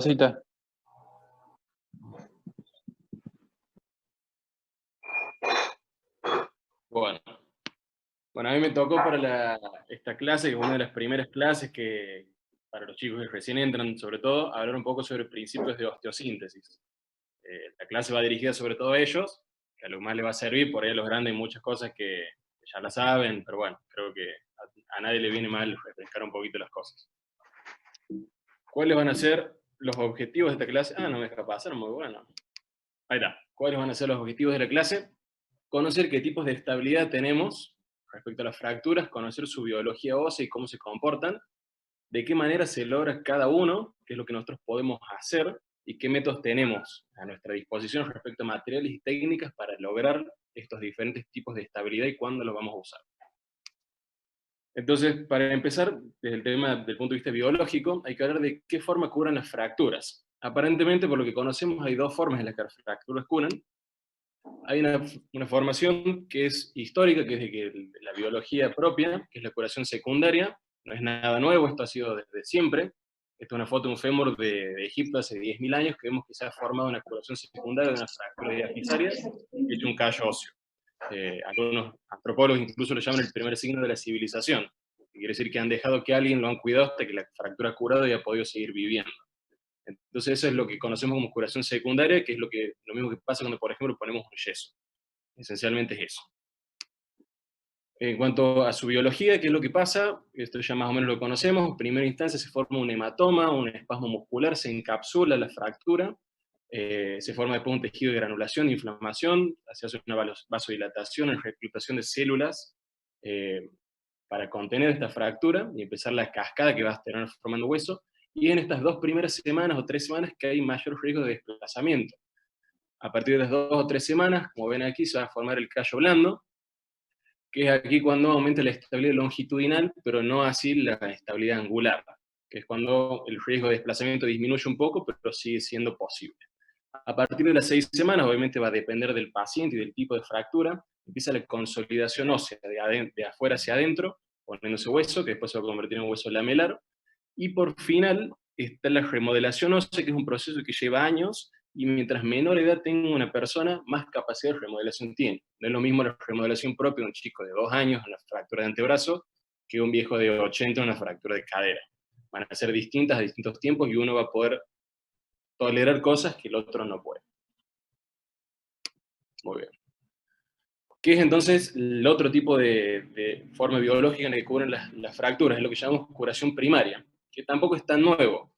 Cita. Bueno, a mí me tocó para esta clase, que es una de las primeras clases que, para los chicos que recién entran, sobre todo, hablar un poco sobre principios de osteosíntesis. La clase va dirigida sobre todo a ellos, que a los más les va a servir, por ahí a los grandes hay muchas cosas que ya la saben, pero bueno, creo que a nadie le viene mal refrescar un poquito las cosas. ¿Cuáles van a ser los objetivos de esta clase? Ah, no me deja pasar, muy bueno. Ahí está. ¿Cuáles van a ser los objetivos de la clase? Conocer qué tipos de estabilidad tenemos respecto a las fracturas, conocer su biología ósea y cómo se comportan, de qué manera se logra cada uno, qué es lo que nosotros podemos hacer y qué métodos tenemos a nuestra disposición respecto a materiales y técnicas para lograr estos diferentes tipos de estabilidad y cuándo los vamos a usar. Entonces, para empezar, desde el tema del punto de vista biológico, hay que hablar de qué forma curan las fracturas. Aparentemente, por lo que conocemos, hay dos formas en las que las fracturas curan. Hay una formación que es histórica, que es de la biología propia, que es la curación secundaria. No es nada nuevo, esto ha sido desde siempre. Esta es una foto de un fémur de Egipto hace 10.000 años, que vemos que se ha formado una curación secundaria de una fractura diafisaria y de un callo óseo. Algunos antropólogos incluso lo llaman el primer signo de la civilización, que quiere decir que han dejado que alguien lo han cuidado hasta que la fractura ha curado y ha podido seguir viviendo. Entonces eso es lo que conocemos como curación secundaria, que es lo mismo que pasa cuando, por ejemplo, ponemos un yeso. Esencialmente es eso. En cuanto a su biología, ¿qué es lo que pasa? Esto ya más o menos lo conocemos. En primera instancia se forma un hematoma, un espasmo muscular, se encapsula la fractura, se forma después un tejido de granulación, de inflamación, se hace una vasodilatación, una reclutación de células para contener esta fractura y empezar la cascada que va a tener formando hueso. Y en estas 2 primeras semanas o 3 semanas que hay mayor riesgo de desplazamiento. A partir de las 2 o 3 semanas, como ven aquí, se va a formar el callo blando, que es aquí cuando aumenta la estabilidad longitudinal, pero no así la estabilidad angular, que es cuando el riesgo de desplazamiento disminuye un poco, pero sigue siendo posible. A partir de las 6 semanas, obviamente va a depender del paciente y del tipo de fractura, empieza la consolidación ósea de afuera hacia adentro, poniéndose hueso, que después se va a convertir en un hueso lamelar, y por final está la remodelación ósea, que es un proceso que lleva años, y mientras menor edad tenga una persona, más capacidad de remodelación tiene. No es lo mismo la remodelación propia de un chico de 2 años en una fractura de antebrazo que un viejo de 80 en una fractura de cadera. Van a ser distintas a distintos tiempos y uno va a poder tolerar cosas que el otro no puede. Muy bien. ¿Qué es entonces el otro tipo de forma biológica en la que cubren las fracturas? Es lo que llamamos curación primaria, que tampoco es tan nuevo.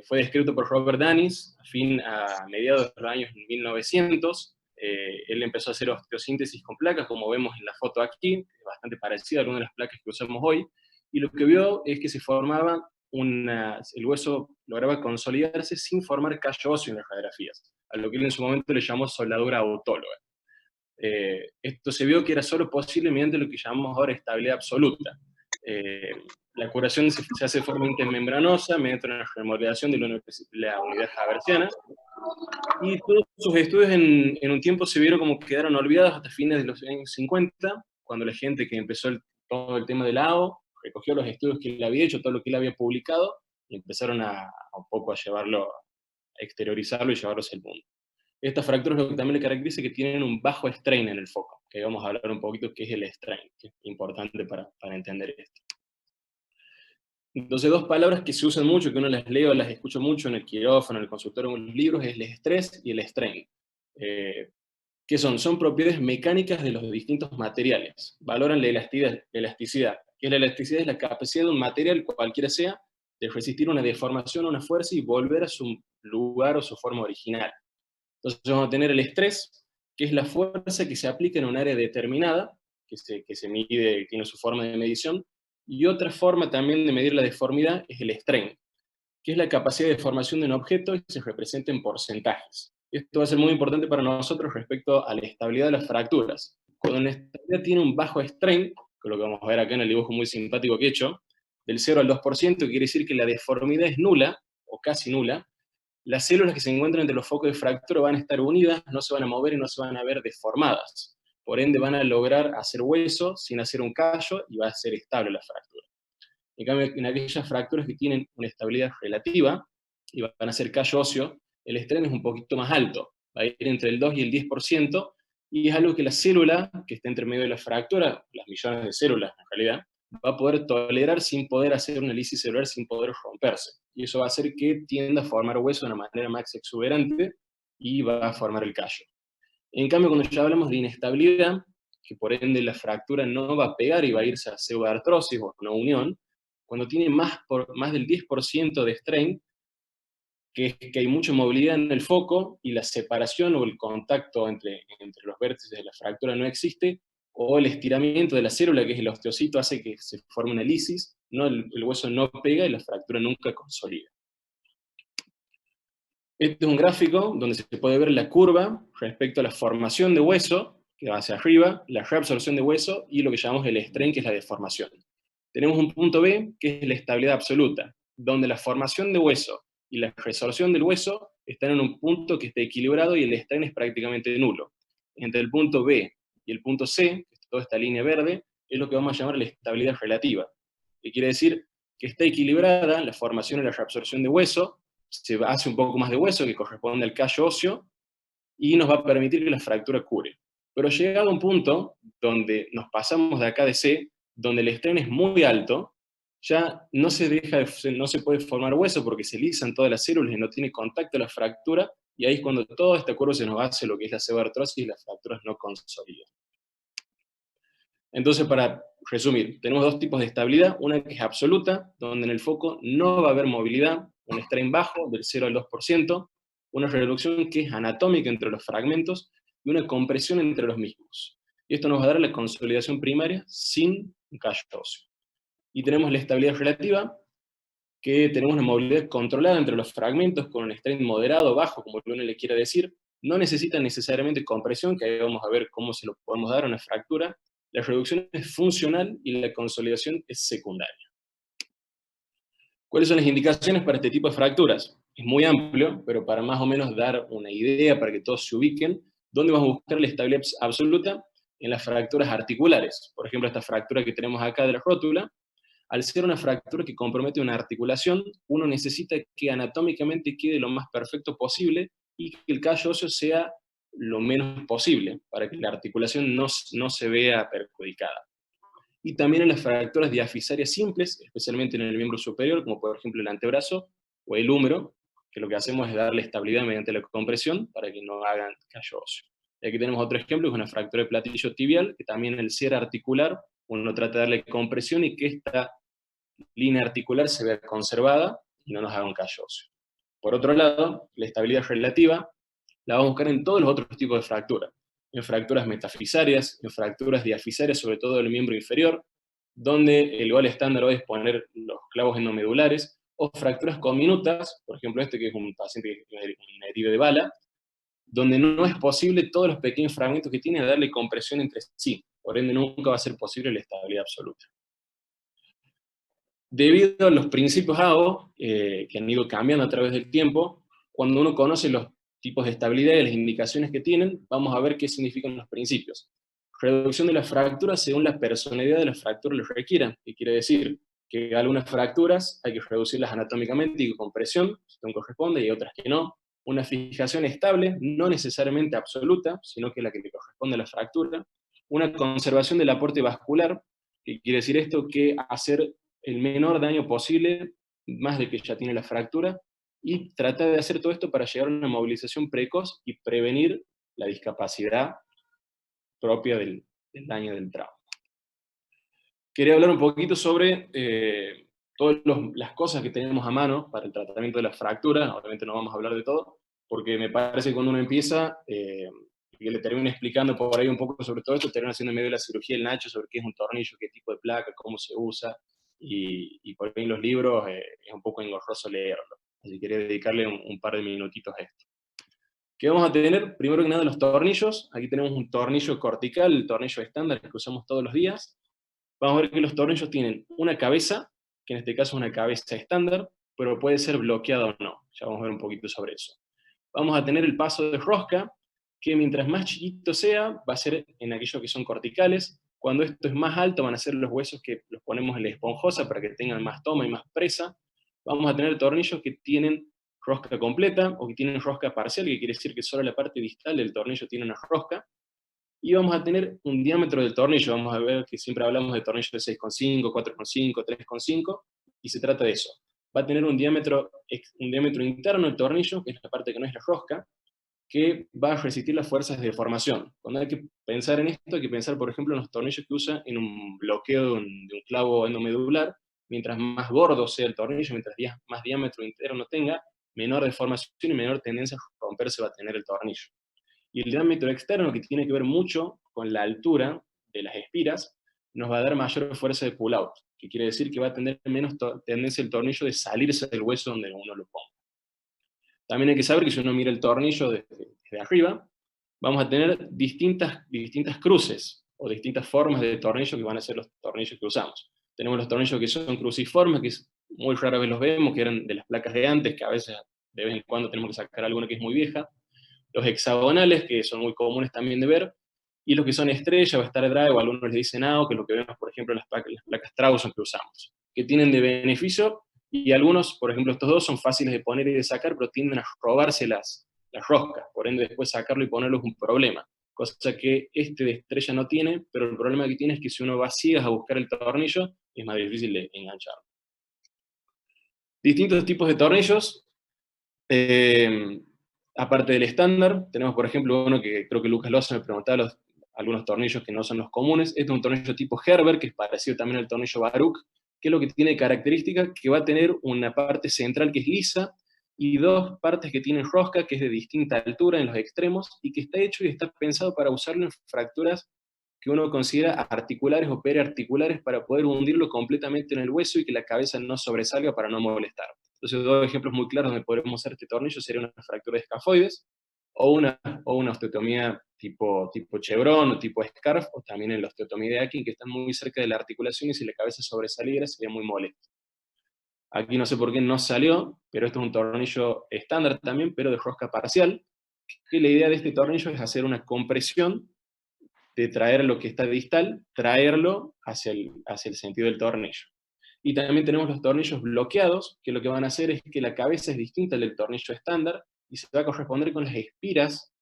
Fue descrito por Robert Danis a mediados de los años 1900. Él empezó a hacer osteosíntesis con placas, como vemos en la foto aquí, es bastante parecida a algunas de las placas que usamos hoy, y lo que vio es que se formaba el hueso lograba consolidarse sin formar callo óseo en las radiografías, a lo que él en su momento le llamó soldadura autóloga. Esto se vio que era solo posible mediante lo que llamamos ahora estabilidad absoluta. La curación se hace de forma intermembranosa mediante una remodelación de la unidad haversiana, y todos sus estudios en un tiempo se vieron como que quedaron olvidados hasta fines de los años 50, cuando la gente que empezó todo el tema del AO recogió los estudios que él había hecho, todo lo que él había publicado, y empezaron a un poco a llevarlo, a exteriorizarlo y llevarlo hacia el mundo. Estas fracturas lo que también le caracteriza es que tienen un bajo strain en el foco, que vamos a hablar un poquito qué es el strain, que es importante para entender esto. Entonces, 2 palabras que se usan mucho, que uno las leo, las escucho mucho en el quirófano, en el consultorio, en los libros, es el estrés y el strain. ¿Qué son? Son propiedades mecánicas de los distintos materiales. Valoran la elasticidad. ¿Qué es la elasticidad? Es la capacidad de un material, cualquiera sea, de resistir una deformación o una fuerza y volver a su lugar o su forma original. Entonces vamos a tener el estrés, que es la fuerza que se aplica en un área determinada, que se mide, tiene su forma de medición, y otra forma también de medir la deformidad es el strain, que es la capacidad de deformación de un objeto y se representa en porcentajes. Esto va a ser muy importante para nosotros respecto a la estabilidad de las fracturas. Cuando una estabilidad tiene un bajo strain, que es lo que vamos a ver acá en el dibujo muy simpático que he hecho, del 0 al 2%, quiere decir que la deformidad es nula, o casi nula. Las células que se encuentran entre los focos de fractura van a estar unidas, no se van a mover y no se van a ver deformadas. Por ende, van a lograr hacer hueso sin hacer un callo y va a ser estable la fractura. En cambio, en aquellas fracturas que tienen una estabilidad relativa, y van a ser callo óseo, el strain es un poquito más alto, va a ir entre el 2 y el 10%, y es algo que la célula, que está entre medio de la fractura, las millones de células en realidad, va a poder tolerar sin poder hacer una lisis celular, sin poder romperse. Y eso va a hacer que tienda a formar hueso de una manera más exuberante y va a formar el callo. En cambio, cuando ya hablamos de inestabilidad, que por ende la fractura no va a pegar y va a irse a pseudoartrosis o no unión, cuando tiene más del 10% de strain, que es que hay mucha movilidad en el foco y la separación o el contacto entre los vértices de la fractura no existe, o el estiramiento de la célula, que es el osteocito, hace que se forme una lisis, ¿no? El hueso no pega y la fractura nunca consolida. Este es un gráfico donde se puede ver la curva respecto a la formación de hueso, que va hacia arriba, la reabsorción de hueso y lo que llamamos el strain, que es la deformación. Tenemos un punto B, que es la estabilidad absoluta, donde la formación de hueso y la resorción del hueso están en un punto que esté equilibrado y el strain es prácticamente nulo. Entre el punto B y el punto C, que es toda esta línea verde, es lo que vamos a llamar la estabilidad relativa, que quiere decir que está equilibrada la formación y la reabsorción de hueso, se hace un poco más de hueso que corresponde al callo óseo y nos va a permitir que la fractura cure. Pero llegado a un punto donde nos pasamos de acá de C, donde el strain es muy alto, ya no se puede formar hueso porque se lisan todas las células y no tiene contacto la fractura, y ahí es cuando toda esta curva se nos hace lo que es la pseudoartrosis y las fracturas no consolidan. Entonces, para resumir, tenemos dos tipos de estabilidad, una que es absoluta, donde en el foco no va a haber movilidad, un strain bajo del 0 al 2%, una reducción que es anatómica entre los fragmentos y una compresión entre los mismos. Y esto nos va a dar la consolidación primaria sin un callo óseo. Y tenemos la estabilidad relativa, que tenemos una movilidad controlada entre los fragmentos con un strain moderado, bajo, como uno le quiera decir. No necesita necesariamente compresión, que ahí vamos a ver cómo se lo podemos dar a una fractura. La reducción es funcional y la consolidación es secundaria. ¿Cuáles son las indicaciones para este tipo de fracturas? Es muy amplio, pero para más o menos dar una idea, para que todos se ubiquen, ¿dónde vamos a buscar la estabilidad absoluta? En las fracturas articulares. Por ejemplo, esta fractura que tenemos acá de la rótula, al ser una fractura que compromete una articulación, uno necesita que anatómicamente quede lo más perfecto posible y que el callo óseo sea lo menos posible, para que la articulación no se vea perjudicada. Y también en las fracturas diafisarias simples, especialmente en el miembro superior, como por ejemplo el antebrazo o el húmero, que lo que hacemos es darle estabilidad mediante la compresión para que no hagan callo óseo. Y aquí tenemos otro ejemplo, que es una fractura de platillo tibial, que también al ser articular, uno trata de darle compresión y que esta línea articular se vea conservada y no nos haga un callo óseo. Por otro lado, la estabilidad relativa la vamos a buscar en todos los otros tipos de fracturas, en fracturas metafisarias, en fracturas diafisarias, sobre todo del miembro inferior, donde el gol estándar hoy es poner los clavos endomedulares, o fracturas cominutas, por ejemplo este que es un paciente que es un herido de bala, donde no es posible todos los pequeños fragmentos que tiene darle compresión entre sí, por ende nunca va a ser posible la estabilidad absoluta. Debido a los principios AO, que han ido cambiando a través del tiempo, cuando uno conoce los tipos de estabilidad y las indicaciones que tienen, vamos a ver qué significan los principios. Reducción de las fracturas según la personalidad de la fractura les requiera, que quiere decir que algunas fracturas hay que reducirlas anatómicamente y con presión, según corresponde, y otras que no. Una fijación estable, no necesariamente absoluta, sino que la que le corresponde a la fractura. Una conservación del aporte vascular, que quiere decir esto, que hacer el menor daño posible, más de que ya tiene la fractura, y tratar de hacer todo esto para llegar a una movilización precoz y prevenir la discapacidad propia del daño del trauma. Quería hablar un poquito sobre todas las cosas que tenemos a mano para el tratamiento de las fracturas. Obviamente no vamos a hablar de todo, porque me parece que cuando uno empieza, que le termino explicando por ahí un poco sobre todo esto, termino haciendo en medio de la cirugía el Nacho sobre qué es un tornillo, qué tipo de placa, cómo se usa, y por ahí en los libros es un poco engorroso leerlo. Así que quería dedicarle un par de minutitos a esto. ¿Qué vamos a tener? Primero que nada los tornillos. Aquí tenemos un tornillo cortical, el tornillo estándar que usamos todos los días. Vamos a ver que los tornillos tienen una cabeza, que en este caso es una cabeza estándar, pero puede ser bloqueada o no. Ya vamos a ver un poquito sobre eso. Vamos a tener el paso de rosca, que mientras más chiquito sea, va a ser en aquellos que son corticales. Cuando esto es más alto, van a ser los huesos que los ponemos en la esponjosa para que tengan más toma y más presa. Vamos a tener tornillos que tienen rosca completa o que tienen rosca parcial, que quiere decir que solo la parte distal del tornillo tiene una rosca. Y vamos a tener un diámetro del tornillo, vamos a ver que siempre hablamos de tornillo de 6,5, 4,5, 3,5, y se trata de eso. Va a tener un diámetro interno del tornillo, que es la parte que no es la rosca, que va a resistir las fuerzas de deformación. Cuando hay que pensar en esto, hay que pensar, por ejemplo, en los tornillos que usa en un bloqueo de un clavo endomedular. Mientras más gordo sea el tornillo, mientras más diámetro interno tenga, menor deformación y menor tendencia a romperse va a tener el tornillo. Y el diámetro externo, que tiene que ver mucho con la altura de las espiras, nos va a dar mayor fuerza de pull-out, que quiere decir que va a tener menos tendencia el tornillo de salirse del hueso donde uno lo ponga. También hay que saber que si uno mira el tornillo desde arriba, vamos a tener distintas cruces o distintas formas de tornillo que van a ser los tornillos que usamos. Tenemos los tornillos que son cruciformes, que muy rara vez los vemos, que eran de las placas de antes, que a veces de vez en cuando tenemos que sacar alguna que es muy vieja. Los hexagonales, que son muy comunes también de ver, y los que son estrella o star drive, o algunos les dicen AO, que es lo que vemos, por ejemplo, en las placas Trauson que usamos, que tienen de beneficio, y algunos, por ejemplo, estos dos son fáciles de poner y de sacar, pero tienden a robarse las roscas, por ende después sacarlo y ponerlo es un problema, cosa que este de estrella no tiene, pero el problema que tiene es que si uno va ciegas a buscar el tornillo, es más difícil de engancharlo. Distintos tipos de tornillos. Aparte del estándar, tenemos por ejemplo uno que creo que Lucas Loza me preguntaba, algunos tornillos que no son los comunes. Este es un tornillo tipo Herbert, que es parecido también al tornillo Baruch, que es lo que tiene característica que va a tener una parte central que es lisa, y dos partes que tienen rosca, que es de distinta altura en los extremos, y que está hecho y está pensado para usarlo en fracturas que uno considera articulares o periarticulares, para poder hundirlo completamente en el hueso y que la cabeza no sobresalga para no molestar. Entonces, dos ejemplos muy claros donde podemos usar este tornillo sería una fractura de escafoides o una osteotomía tipo chevron o tipo scarf, o también en la osteotomía de Akin, que están muy cerca de la articulación y si la cabeza sobresaliera sería muy molesto. Aquí no sé por qué no salió, pero esto es un tornillo estándar también, pero de rosca parcial, que la idea de este tornillo es hacer una compresión de traer lo que está distal, traerlo hacia el sentido del tornillo. Y también tenemos los tornillos bloqueados, que lo que van a hacer es que la cabeza es distinta al del tornillo estándar, y se va a corresponder con las espiras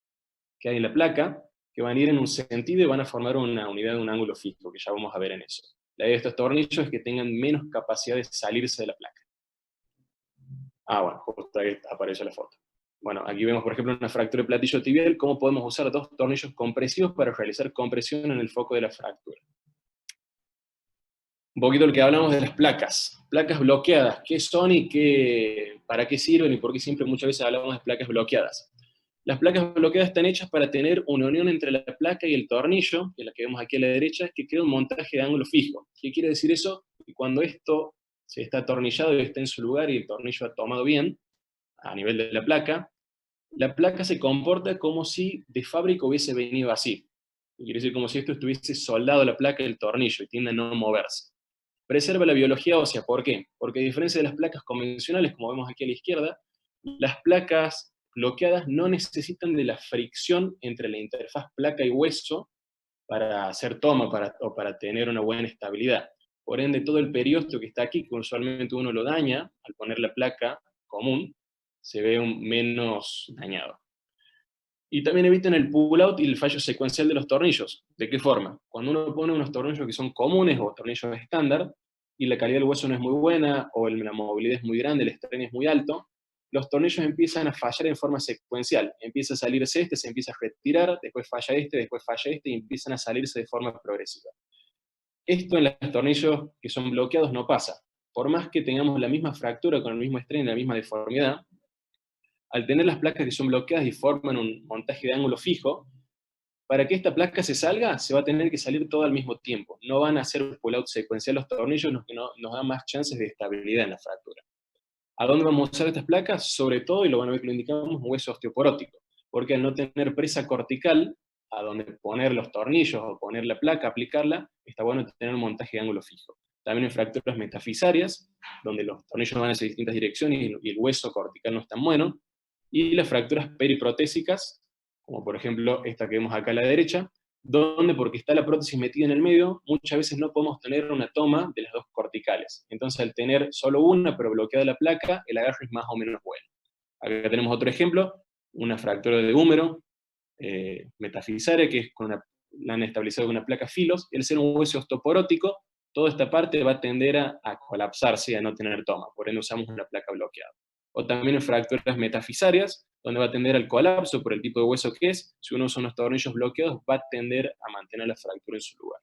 que hay en la placa, que van a ir en un sentido y van a formar una unidad de un ángulo fijo, que ya vamos a ver en eso. La idea de estos tornillos es que tengan menos capacidad de salirse de la placa. Bueno, justo ahí aparece la foto. Bueno, aquí vemos, por ejemplo, una fractura de platillo tibial, cómo podemos usar dos tornillos compresivos para realizar compresión en el foco de la fractura. Un poquito lo que hablamos de las placas. Placas bloqueadas, ¿qué son y para qué sirven y por qué siempre muchas veces hablamos de placas bloqueadas? Las placas bloqueadas están hechas para tener una unión entre la placa y el tornillo, que es la que vemos aquí a la derecha, que crea un montaje de ángulo fijo. ¿Qué quiere decir eso? Que cuando esto se está atornillado y está en su lugar y el tornillo ha tomado bien, a nivel de la placa se comporta como si de fábrica hubiese venido así. Quiere decir como si esto estuviese soldado a la placa del tornillo y tiende a no moverse. Preserva la biología ósea, ¿por qué? Porque a diferencia de las placas convencionales, como vemos aquí a la izquierda, las placas bloqueadas no necesitan de la fricción entre la interfaz placa y hueso para hacer toma o para tener una buena estabilidad. Por ende, todo el periósteo que está aquí, que usualmente uno lo daña al poner la placa común, se ve menos dañado. Y también evitan el pull-out y el fallo secuencial de los tornillos. ¿De qué forma? Cuando uno pone unos tornillos que son comunes o tornillos estándar, y la calidad del hueso no es muy buena, o la movilidad es muy grande, el estrés es muy alto, los tornillos empiezan a fallar en forma secuencial. Empieza a salirse este, se empieza a retirar, después falla este, y empiezan a salirse de forma progresiva. Esto en los tornillos que son bloqueados no pasa. Por más que tengamos la misma fractura con el mismo estrés y la misma deformidad, al tener las placas que son bloqueadas y forman un montaje de ángulo fijo, para que esta placa se salga, se va a tener que salir todo al mismo tiempo. No van a hacer pull-out secuencial los tornillos, los que nos dan más chances de estabilidad en la fractura. ¿A dónde vamos a usar estas placas? Sobre todo, y lo van a ver que lo indicamos, hueso osteoporótico, porque al no tener presa cortical, a donde poner los tornillos o poner la placa, aplicarla, está bueno tener un montaje de ángulo fijo. También en fracturas metafisarias, donde los tornillos van hacia distintas direcciones y el hueso cortical no es tan bueno, y las fracturas periprotésicas, como por ejemplo esta que vemos acá a la derecha, donde porque está la prótesis metida en el medio, muchas veces no podemos tener una toma de las dos corticales. Entonces al tener solo una, pero bloqueada la placa, el agarre es más o menos bueno. Acá tenemos otro ejemplo, una fractura de húmero metafisaria, que es la han estabilizado con una placa filos, y al ser un hueso osteoporótico, toda esta parte va a tender a colapsarse y a no tener toma, por ende usamos una placa bloqueada. O también en fracturas metafisarias, donde va a tender al colapso por el tipo de hueso que es, si uno usa unos tornillos bloqueados, va a tender a mantener la fractura en su lugar.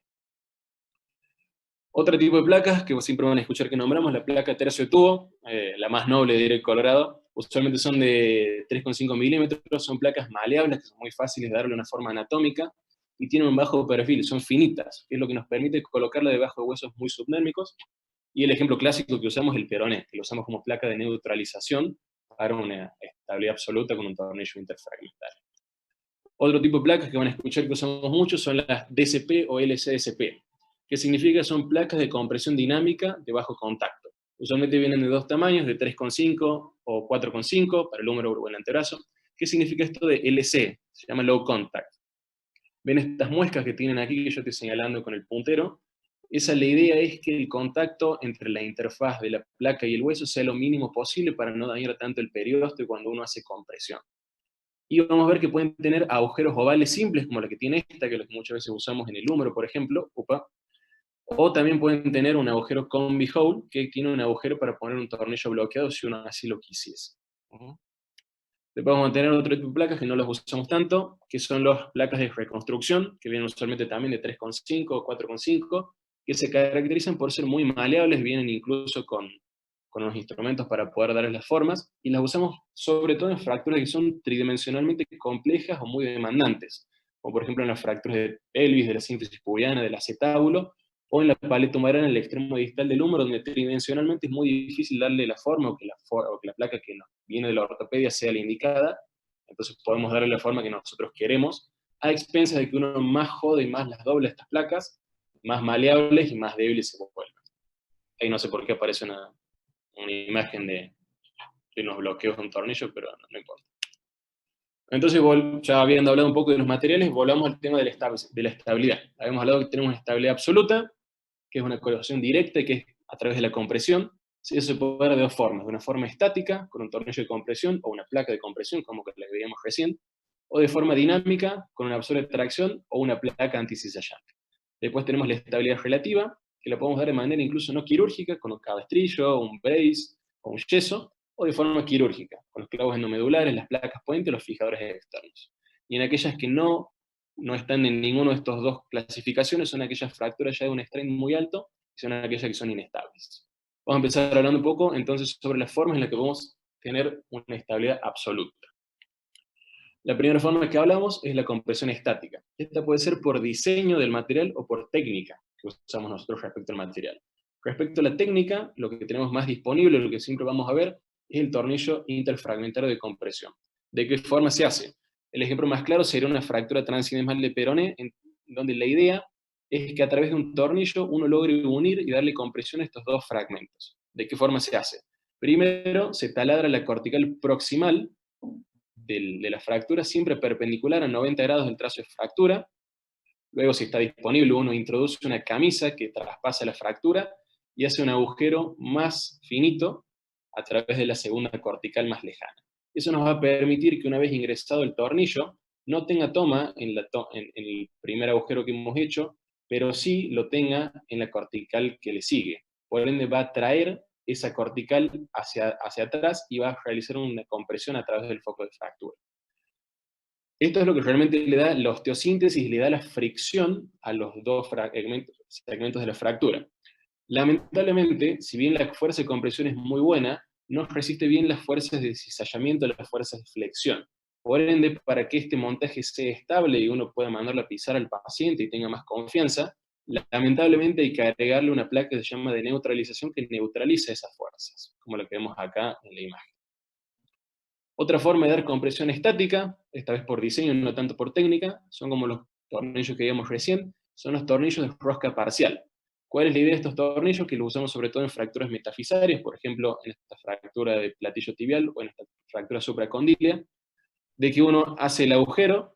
Otro tipo de placas que siempre van a escuchar que nombramos, la placa tercio de tubo, la más noble de Direct Colorado, usualmente son de 3,5 milímetros, son placas maleables, que son muy fáciles de darle una forma anatómica, y tienen un bajo perfil, son finitas, que es lo que nos permite colocarla debajo de huesos muy subdérmicos, y el ejemplo clásico que usamos es el peroné, que lo usamos como placa de neutralización para una estabilidad absoluta con un tornillo interfragmentario. Otro tipo de placas que van a escuchar que usamos mucho son las DCP o LCSP, que significa son placas de compresión dinámica de bajo contacto. Usualmente vienen de dos tamaños, de 3,5 o 4,5 para el húmero o el antebrazo. ¿Qué significa esto de LC? Se llama low contact. ¿Ven estas muescas que tienen aquí que yo estoy señalando con el puntero? La idea es que el contacto entre la interfaz de la placa y el hueso sea lo mínimo posible para no dañar tanto el periósteo cuando uno hace compresión. Y vamos a ver que pueden tener agujeros ovales simples, como la que tiene esta, que es la que muchas veces usamos en el húmero, por ejemplo, o también pueden tener un agujero combi hole, que tiene un agujero para poner un tornillo bloqueado si uno así lo quisiese. Después vamos a tener otro tipo de placas que no las usamos tanto, que son las placas de reconstrucción, que vienen usualmente también de 3,5 o 4,5, que se caracterizan por ser muy maleables, vienen incluso con unos instrumentos para poder darles las formas, y las usamos sobre todo en fracturas que son tridimensionalmente complejas o muy demandantes, como por ejemplo en las fracturas de pelvis, de la síntesis pubiana, del acetábulo, o en la paleta humerana en el extremo distal del húmero, donde tridimensionalmente es muy difícil darle la forma, o que la placa que nos viene de la ortopedia sea la indicada, entonces podemos darle la forma que nosotros queremos, a expensas de que uno más jode y más las dobla estas placas, más maleables y más débiles se vuelven. Ahí no sé por qué aparece una imagen de unos bloqueos de un tornillo, pero no importa. Entonces, ya habiendo hablado un poco de los materiales, volvamos al tema de la estabilidad. Habíamos hablado que tenemos una estabilidad absoluta, que es una correlación directa, que es a través de la compresión. Eso se puede ver de dos formas: de una forma estática, con un tornillo de compresión, o una placa de compresión, como la que veíamos recién, o de forma dinámica, con una absorbe de tracción, o una placa anticizallante. Después tenemos la estabilidad relativa, que la podemos dar de manera incluso no quirúrgica, con un cabestrillo, un brace, o un yeso, o de forma quirúrgica, con los clavos endomedulares, las placas puente, los fijadores externos. Y en aquellas que no están en ninguno de estos dos clasificaciones, son aquellas fracturas ya de un strain muy alto, y son aquellas que son inestables. Vamos a empezar hablando un poco entonces sobre las formas en las que podemos tener una estabilidad absoluta. La primera forma que hablamos es la compresión estática. Esta puede ser por diseño del material o por técnica que usamos nosotros respecto al material. Respecto a la técnica, lo que tenemos más disponible, lo que siempre vamos a ver, es el tornillo interfragmentario de compresión. ¿De qué forma se hace? El ejemplo más claro sería una fractura transidemal de peroné, en donde la idea es que a través de un tornillo uno logre unir y darle compresión a estos dos fragmentos. ¿De qué forma se hace? Primero, se taladra la cortical proximal de la fractura, siempre perpendicular a 90 grados del trazo de fractura. Luego, si está disponible, uno introduce una camisa que traspasa la fractura y hace un agujero más finito a través de la segunda cortical más lejana. Eso nos va a permitir que una vez ingresado el tornillo, no tenga toma en el primer agujero que hemos hecho, pero sí lo tenga en la cortical que le sigue. Por ende, va a traer esa cortical hacia atrás y va a realizar una compresión a través del foco de fractura. Esto es lo que realmente le da la osteosíntesis, le da la fricción a los dos segmentos de la fractura. Lamentablemente, si bien la fuerza de compresión es muy buena, no resiste bien las fuerzas de cizallamiento, las fuerzas de flexión. Por ende, para que este montaje sea estable y uno pueda mandarlo a pisar al paciente y tenga más confianza, lamentablemente hay que agregarle una placa que se llama de neutralización, que neutraliza esas fuerzas, como lo que vemos acá en la imagen. Otra forma de dar compresión estática, esta vez por diseño, no tanto por técnica, son como los tornillos que vimos recién, son los tornillos de rosca parcial. ¿Cuál es la idea de estos tornillos? Que los usamos sobre todo en fracturas metafisarias, por ejemplo, en esta fractura de platillo tibial o en esta fractura supracondilia, de que uno hace el agujero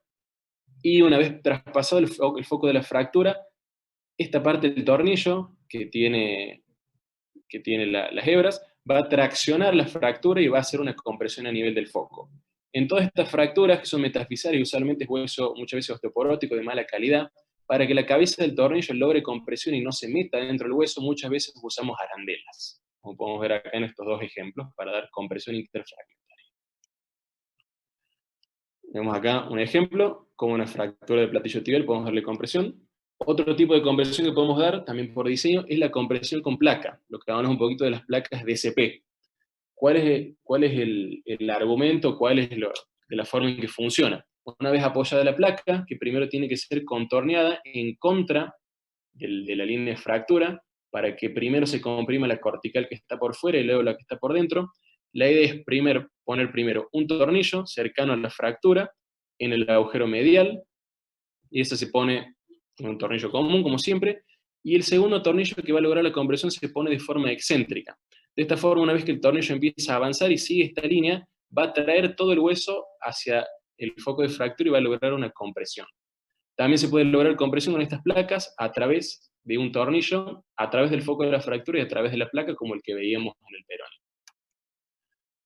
y una vez traspasado el foco de la fractura, esta parte del tornillo que tiene las hebras, va a traccionar la fractura y va a hacer una compresión a nivel del foco. En todas estas fracturas, que son metafisales y usualmente es hueso muchas veces osteoporótico de mala calidad, para que la cabeza del tornillo logre compresión y no se meta dentro del hueso, muchas veces usamos arandelas, como podemos ver acá en estos dos ejemplos, para dar compresión interfragmentaria. Tenemos acá un ejemplo, como una fractura del platillo tibial, podemos darle compresión. Otro tipo de compresión que podemos dar, también por diseño, es la compresión con placa, lo que hablamos un poquito de las placas DCP. ¿Cuál es el argumento, cuál es de la forma en que funciona? Una vez apoyada la placa, que primero tiene que ser contorneada en contra de la línea de fractura, para que primero se comprima la cortical que está por fuera y luego la que está por dentro. La idea es poner primero un tornillo cercano a la fractura en el agujero medial, y ese se pone en un tornillo común, como siempre, y el segundo tornillo que va a lograr la compresión se pone de forma excéntrica. De esta forma, una vez que el tornillo empieza a avanzar y sigue esta línea, va a traer todo el hueso hacia el foco de fractura y va a lograr una compresión. También se puede lograr compresión con estas placas a través de un tornillo, a través del foco de la fractura y a través de la placa, como el que veíamos en el peroneo.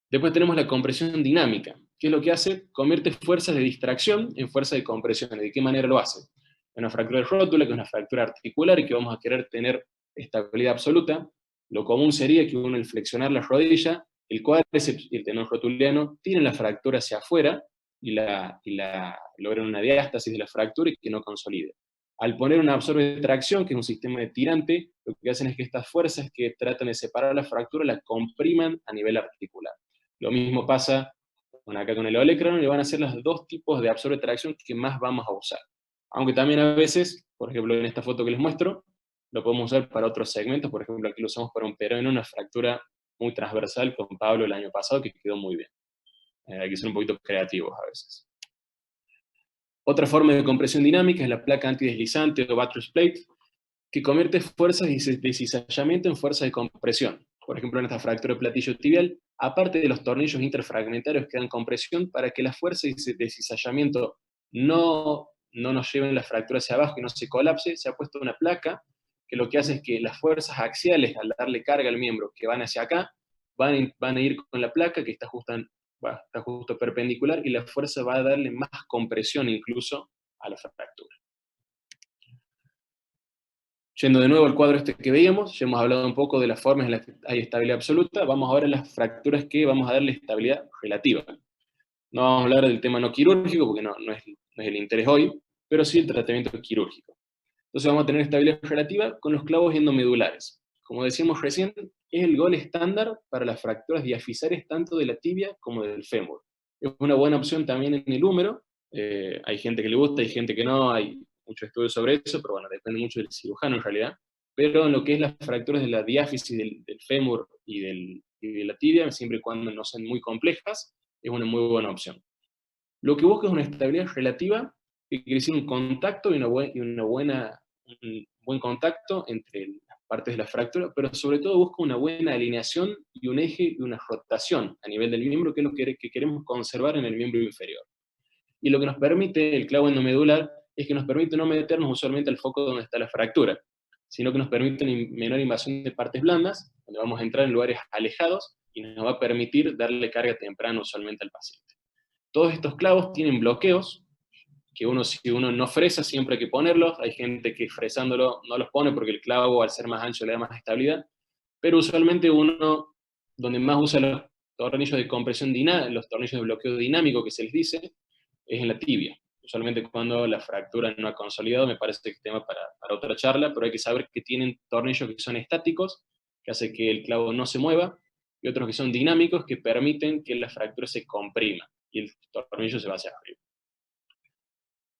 Después tenemos la compresión dinámica. ¿Qué es lo que hace? Convierte fuerzas de distracción en fuerzas de compresión. ¿De qué manera lo hace? Una fractura de rótula, que es una fractura articular y que vamos a querer tener estabilidad absoluta. Lo común sería que uno, al flexionar la rodilla, el cuádriceps y el tendón rotuliano tiren la fractura hacia afuera y logren una diástasis de la fractura y que no consolide. Al poner una absorbe de tracción, que es un sistema de tirante, lo que hacen es que estas fuerzas que tratan de separar la fractura la compriman a nivel articular. Lo mismo pasa acá con el olecranon, y van a ser los dos tipos de absorbe de tracción que más vamos a usar. Aunque también a veces, por ejemplo en esta foto que les muestro, lo podemos usar para otros segmentos. Por ejemplo, aquí lo usamos para un peroneo, una fractura muy transversal con Pablo el año pasado, que quedó muy bien. Hay que ser un poquito creativos a veces. Otra forma de compresión dinámica es la placa antideslizante o buttress plate, que convierte fuerzas de cizallamiento en fuerzas de compresión. Por ejemplo, en esta fractura de platillo tibial, aparte de los tornillos interfragmentarios que dan compresión, para que las fuerzas de cizallamiento no nos lleven la fractura hacia abajo y no se colapse, se ha puesto una placa que lo que hace es que las fuerzas axiales, al darle carga al miembro que van hacia acá, van a ir con la placa que está justo perpendicular, y la fuerza va a darle más compresión incluso a la fractura. Yendo de nuevo al cuadro este que veíamos, ya hemos hablado un poco de las formas en las que hay estabilidad absoluta. Vamos ahora a las fracturas que vamos a darle estabilidad relativa. No vamos a hablar del tema no quirúrgico, porque no es el interés hoy, pero sí el tratamiento quirúrgico. Entonces vamos a tener estabilidad relativa con los clavos endomedulares. Como decíamos recién, es el gol estándar para las fracturas diafisares tanto de la tibia como del fémur. Es una buena opción también en el húmero. Hay gente que le gusta, hay gente que no, hay mucho estudio sobre eso, pero bueno, depende mucho del cirujano en realidad. Pero en lo que es las fracturas de la diáfisis del fémur y de la tibia, siempre y cuando no sean muy complejas, es una muy buena opción. Lo que busca es una estabilidad relativa, que quiere decir un contacto y un buen contacto entre las partes de la fractura, pero sobre todo busca una buena alineación y un eje y una rotación a nivel del miembro, que es lo que queremos conservar en el miembro inferior. Y lo que nos permite el clavo endomedular es que nos permite no meternos usualmente al foco donde está la fractura, sino que nos permite una menor invasión de partes blandas, donde vamos a entrar en lugares alejados y nos va a permitir darle carga temprana usualmente al paciente. Todos estos clavos tienen bloqueos, que si uno no fresa, siempre hay que ponerlos. Hay gente que fresándolo no los pone porque el clavo, al ser más ancho, le da más estabilidad. Pero usualmente uno, donde más usa los tornillos de compresión dinámica, los tornillos de bloqueo dinámico que se les dice, es en la tibia. Usualmente cuando la fractura no ha consolidado, me parece que es tema para otra charla, pero hay que saber que tienen tornillos que son estáticos, que hace que el clavo no se mueva, y otros que son dinámicos, que permiten que la fractura se comprima y el tornillo se va hacia arriba.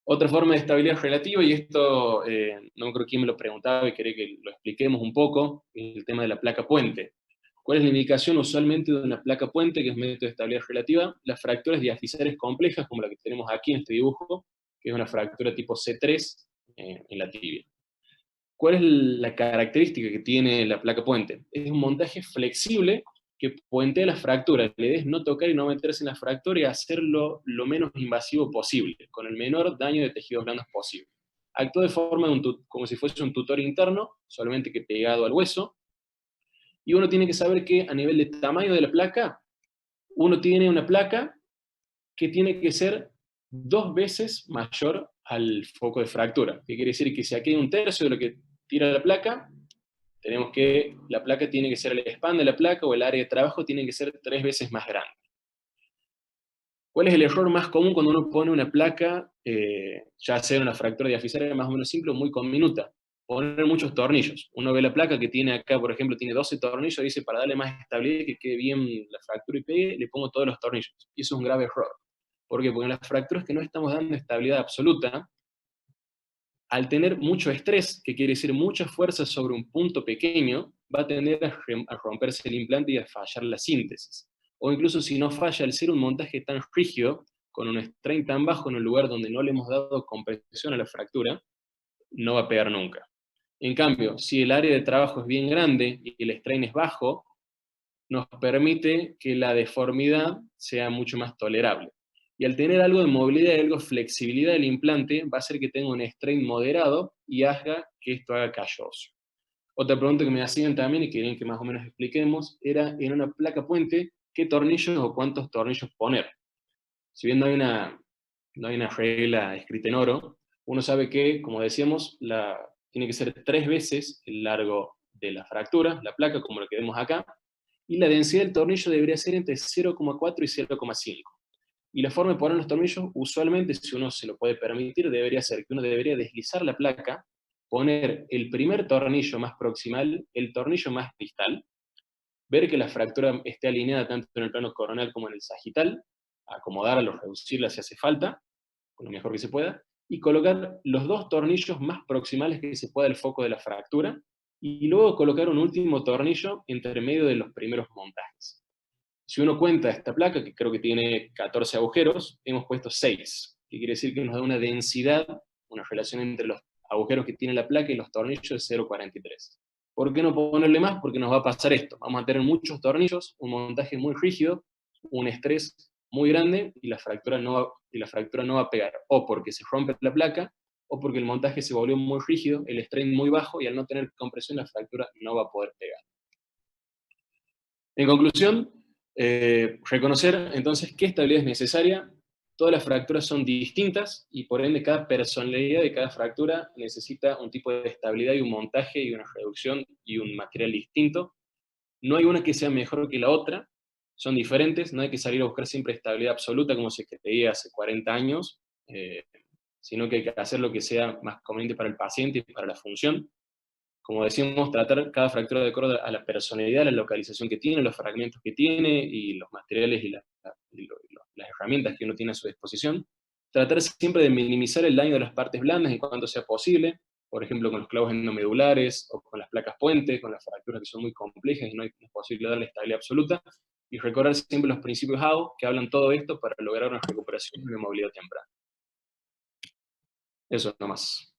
Otra forma de estabilidad relativa, y esto no me acuerdo quién me lo preguntaba y quería que lo expliquemos un poco, es el tema de la placa puente. ¿Cuál es la indicación usualmente de una placa puente, que es método de estabilidad relativa? Las fracturas diafisares complejas, como la que tenemos aquí en este dibujo, que es una fractura tipo C3 en la tibia. ¿Cuál es la característica que tiene la placa puente? Es un montaje flexible que puentea la fractura. La idea es no tocar y no meterse en la fractura y hacerlo lo menos invasivo posible, con el menor daño de tejidos blandos posible. Actúa de forma como si fuese un tutor interno, solamente que pegado al hueso, Y uno tiene que saber que a nivel de tamaño de la placa, uno tiene una placa que tiene que ser 2 veces mayor al foco de fractura. ¿Qué quiere decir? Que si aquí hay un tercio de lo que tira la placa, tenemos que la placa tiene que ser, el span de la placa o el área de trabajo tiene que ser 3 veces más grande. ¿Cuál es el error más común cuando uno pone una placa, ya sea una fractura diafisaria más o menos simple o muy conminuta? Poner muchos tornillos. Uno ve la placa que tiene acá, por ejemplo, tiene 12 tornillos, y dice, para darle más estabilidad y que quede bien la fractura y pegue, le pongo todos los tornillos. Y eso es un grave error. ¿Por qué? Porque en las fracturas que no estamos dando estabilidad absoluta, al tener mucho estrés, que quiere decir mucha fuerza sobre un punto pequeño, va a tender a romperse el implante y a fallar la síntesis. O incluso si no falla, al ser un montaje tan rígido, con un strain tan bajo en un lugar donde no le hemos dado compresión a la fractura, no va a pegar nunca. En cambio, si el área de trabajo es bien grande y el strain es bajo, nos permite que la deformidad sea mucho más tolerable. Y al tener algo de movilidad y algo de flexibilidad del implante, va a hacer que tenga un strain moderado y haga que esto haga callo óseo. Otra pregunta que me hacían también y querían que más o menos expliquemos era en una placa puente, ¿qué tornillos o cuántos tornillos poner? Si bien no hay una regla escrita en oro, uno sabe que, como decíamos, tiene que ser 3 veces el largo de la fractura, la placa, como lo que vemos acá, y la densidad del tornillo debería ser entre 0,4 y 0,5. Y la forma de poner los tornillos, usualmente, si uno se lo puede permitir, debería ser que uno debería deslizar la placa, poner el primer tornillo más proximal, el tornillo más distal, ver que la fractura esté alineada tanto en el plano coronal como en el sagital, acomodarla o reducirla si hace falta, con lo mejor que se pueda, y colocar los 2 tornillos más proximales que se pueda al foco de la fractura, y luego colocar un último tornillo entre medio de los primeros montajes. Si uno cuenta esta placa, que creo que tiene 14 agujeros, hemos puesto 6, que quiere decir que nos da una densidad, una relación entre los agujeros que tiene la placa y los tornillos de 0,43. ¿Por qué no ponerle más? Porque nos va a pasar esto. Vamos a tener muchos tornillos, un montaje muy rígido, un estrés muy grande y la fractura no va a pegar. O porque se rompe la placa, o porque el montaje se volvió muy rígido, el strain muy bajo y al no tener compresión la fractura no va a poder pegar. En conclusión, reconocer entonces qué estabilidad es necesaria. Todas las fracturas son distintas y por ende cada personalidad de cada fractura necesita un tipo de estabilidad y un montaje y una reducción y un material distinto. No hay una que sea mejor que la otra, son diferentes, no hay que salir a buscar siempre estabilidad absoluta como se creía hace 40 años, eh, sino que hay que hacer lo que sea más conveniente para el paciente y para la función. Como decimos, tratar cada fractura de acuerdo a la personalidad, la localización que tiene, los fragmentos que tiene y los materiales y las herramientas que uno tiene a su disposición. Tratar siempre de minimizar el daño de las partes blandas en cuanto sea posible, por ejemplo, con los clavos endomedulares o con las placas puente, con las fracturas que son muy complejas y no es posible darle estabilidad absoluta. Y recordar siempre los principios AO que hablan todo esto para lograr una recuperación y una movilidad temprana. Eso nomás.